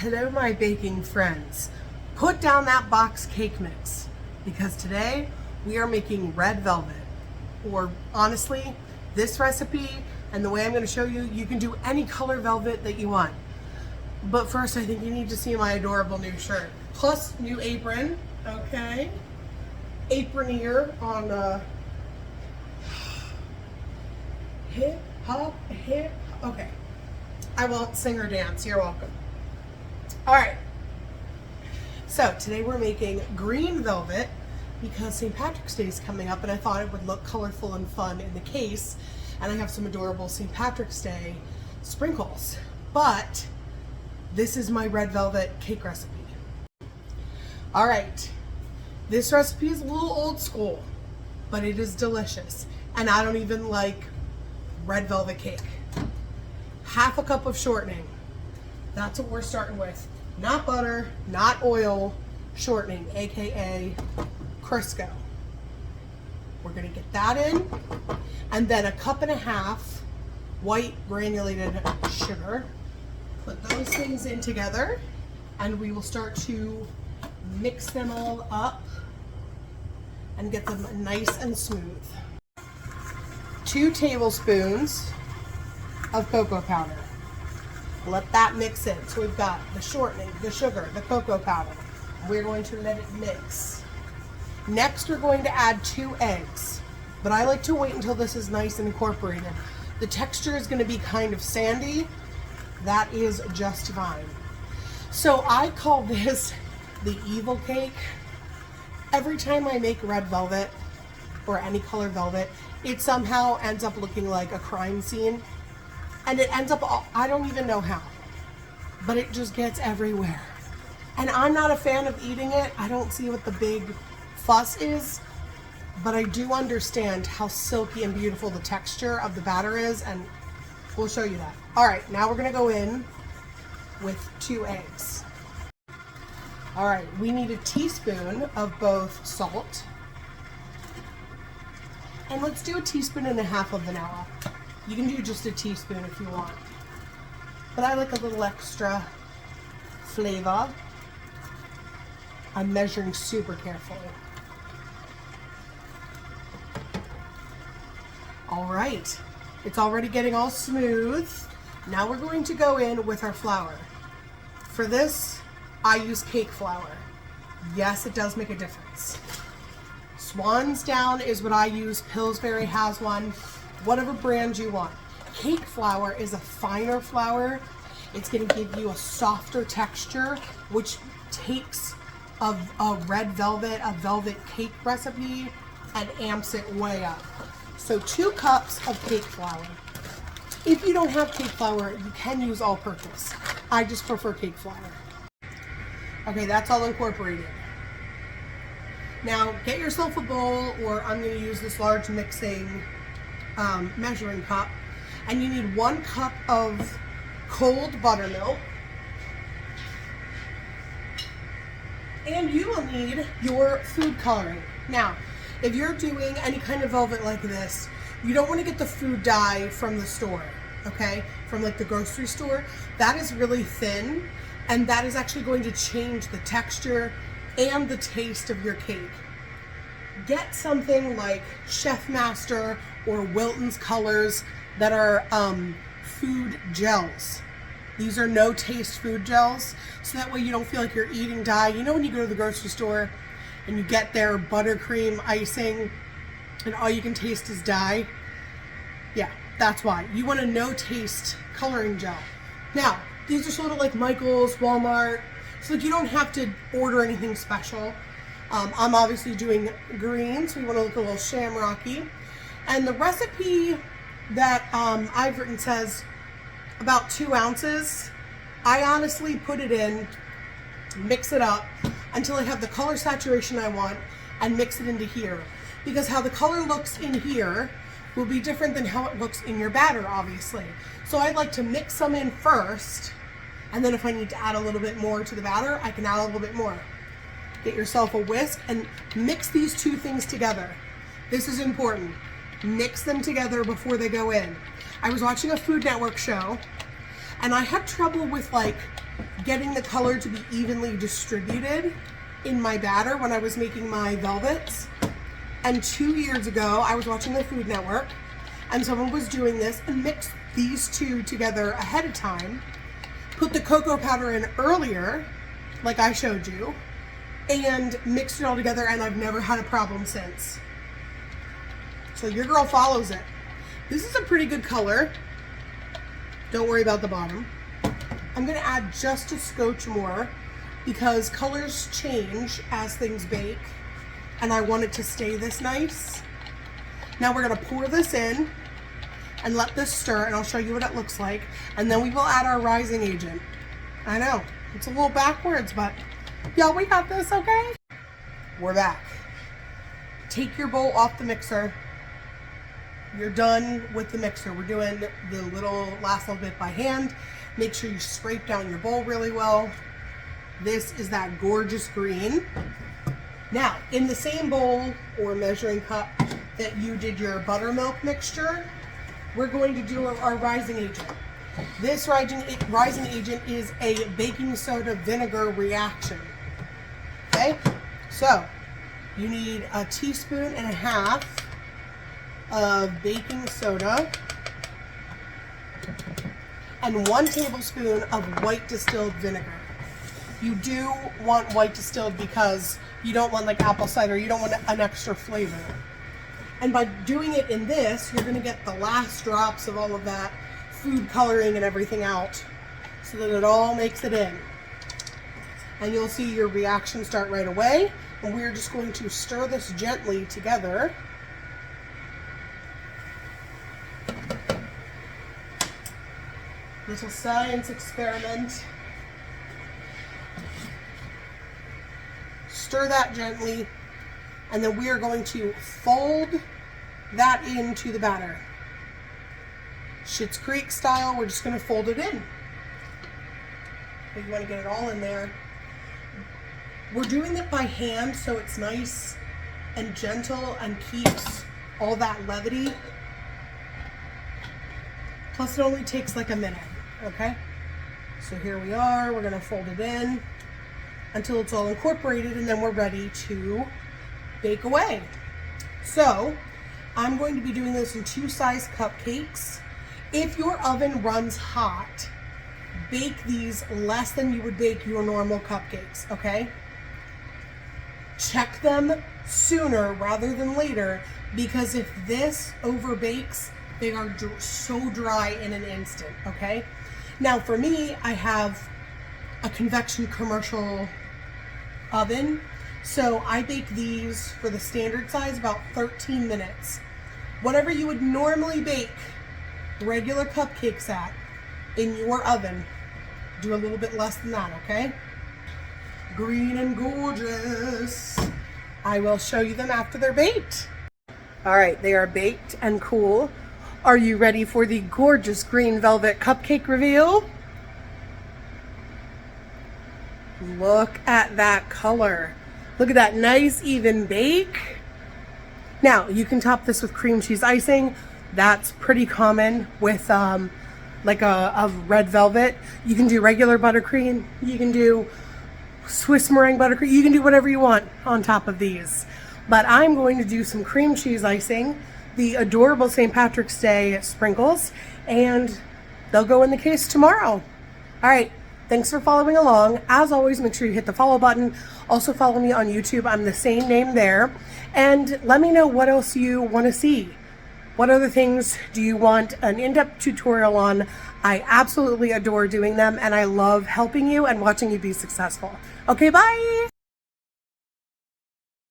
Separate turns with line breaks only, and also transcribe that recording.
Hello, my baking friends. Put down that box cake mix because today we are making red velvet. Or honestly, this recipe and the way I'm going to show you, you can do any color velvet that you want. But first, I think you need to see my adorable new shirt. Plus, new apron, okay? Apronier on hip, hop, hip. Okay. I won't sing or dance. You're welcome. All right. So today we're making green velvet because St. Patrick's Day is coming up and I thought it would look colorful and fun in the case. And I have some adorable St. Patrick's Day sprinkles. But this is my red velvet cake recipe. All right. This recipe is a little old school, but it is delicious. And I don't even like red velvet cake. Half a cup of shortening. That's what we're starting with. Not butter, not oil, shortening, AKA Crisco. We're gonna get that in. And then a cup and a half white granulated sugar. Put those things in together and we will start to mix them all up and get them nice and smooth. 2 tablespoons of cocoa powder. Let that mix in. So we've got the shortening, the sugar, the cocoa powder. We're going to let it mix. Next, we're going to add 2 eggs, but I like to wait until this is nice and incorporated. The texture is going to be kind of sandy. That is just fine. So I call this the evil cake. Every time I make red velvet or any color velvet, it somehow ends up looking like a crime scene. And it ends up, I don't even know how, but it just gets everywhere. And I'm not a fan of eating it. I don't see what the big fuss is, but I do understand how silky and beautiful the texture of the batter is, and we'll show you that. All right, now we're gonna go in with 2 eggs. All right, we need a teaspoon of both salt, and let's do 1.5 teaspoons of vanilla. You can do just a teaspoon if you want, but I like a little extra flavor. I'm measuring super carefully. All right, it's already getting all smooth. Now we're going to go in with our flour. For this, I use cake flour. Yes, it does make a difference. Swan's Down is what I use. Pillsbury has one. Whatever brand you want. Cake flour is a finer flour. It's going to give you a softer texture, which takes a red velvet, a velvet cake recipe, and amps it way up. So 2 cups of cake flour. If you don't have cake flour, you can use all-purpose. I just prefer cake flour. Okay, that's all incorporated. Now get yourself a bowl, or I'm going to use this large mixing measuring cup, and you need 1 cup of cold buttermilk, and you will need your food coloring. Now, if you're doing any kind of velvet like this, you don't want to get the food dye from the store, okay? From like the grocery store. That is really thin, and that is actually going to change the texture and the taste of your cake. Get something like Chef Master or Wilton's colors that are food gels. These are no taste food gels, so that way you don't feel like you're eating dye. You know when you go to the grocery store and you get their buttercream icing and all you can taste is dye? Yeah, that's why. You want a no taste coloring gel. Now, these are sort of like Michael's, Walmart, so like you don't have to order anything special. I'm obviously doing green, so we want to look a little shamrocky. And the recipe that I've written says about 2 ounces. I honestly put it in, mix it up until I have the color saturation I want, and mix it into here. Because how the color looks in here will be different than how it looks in your batter, obviously. So I'd like to mix some in first, and then if I need to add a little bit more to the batter, I can add a little bit more. Get yourself a whisk and mix these 2 things together. This is important. Mix them together before they go in. I was watching a Food Network show and I had trouble with like getting the color to be evenly distributed in my batter when I was making my velvets. And 2 years ago, I was watching the Food Network, and someone was doing this and mixed these two together ahead of time, put the cocoa powder in earlier, like I showed you, and mixed it all together, and I've never had a problem since. So your girl follows it. This is a pretty good color. Don't worry about the bottom. I'm gonna add just a scotch more because colors change as things bake, and I want it to stay this nice. Now we're gonna pour this in and let this stir, and I'll show you what it looks like, and then we will add our rising agent. I know, it's a little backwards, but y'all, we got this, okay? We're back. Take your bowl off the mixer. You're done with the mixer. We're doing the last little bit by hand. Make sure you scrape down your bowl really well. This is that gorgeous green. Now, in the same bowl or measuring cup that you did your buttermilk mixture, we're going to do our rising agent. This rising agent is a baking soda vinegar reaction. Okay, so you need 1.5 teaspoons of baking soda and 1 tablespoon of white distilled vinegar. You do want white distilled because you don't want like apple cider, you don't want an extra flavor. And by doing it in this, you're gonna get the last drops of all of that food coloring and everything out so that it all makes it in. And you'll see your reaction start right away. And we're just going to stir this gently together. Little science experiment. Stir that gently, and then we are going to fold that into the batter. Schitt's Creek style, we're just going to fold it in. But you want to get it all in there. We're doing it by hand so it's nice and gentle and keeps all that levity. Plus it only takes like a minute, okay? So here we are, we're going to fold it in until it's all incorporated, and then we're ready to bake away. So I'm going to be doing this in 2-size cupcakes. If your oven runs hot, bake these less than you would bake your normal cupcakes, okay? Check them sooner rather than later, because if this overbakes, they are so dry in an instant, okay? Now for me, I have a convection commercial oven, so I bake these for the standard size about 13 minutes. Whatever you would normally bake regular cupcakes at in your oven, do a little bit less than that, okay? Green and gorgeous. I will show you them after they're baked. All right, they are baked and cool. Are you ready for the gorgeous green velvet cupcake reveal? Look at that color. Look at that nice even bake. Now, you can top this with cream cheese icing. That's pretty common with like a red velvet. You can do regular buttercream. You can do Swiss meringue buttercream. You can do whatever you want on top of these. But I'm going to do some cream cheese icing, the adorable St. Patrick's Day sprinkles, and they'll go in the case tomorrow. All right, thanks for following along. As always, make sure you hit the follow button. Also follow me on YouTube. I'm the same name there. And let me know what else you want to see. What other things do you want an in-depth tutorial on? I absolutely adore doing them, and I love helping you and watching you be successful. Okay, bye.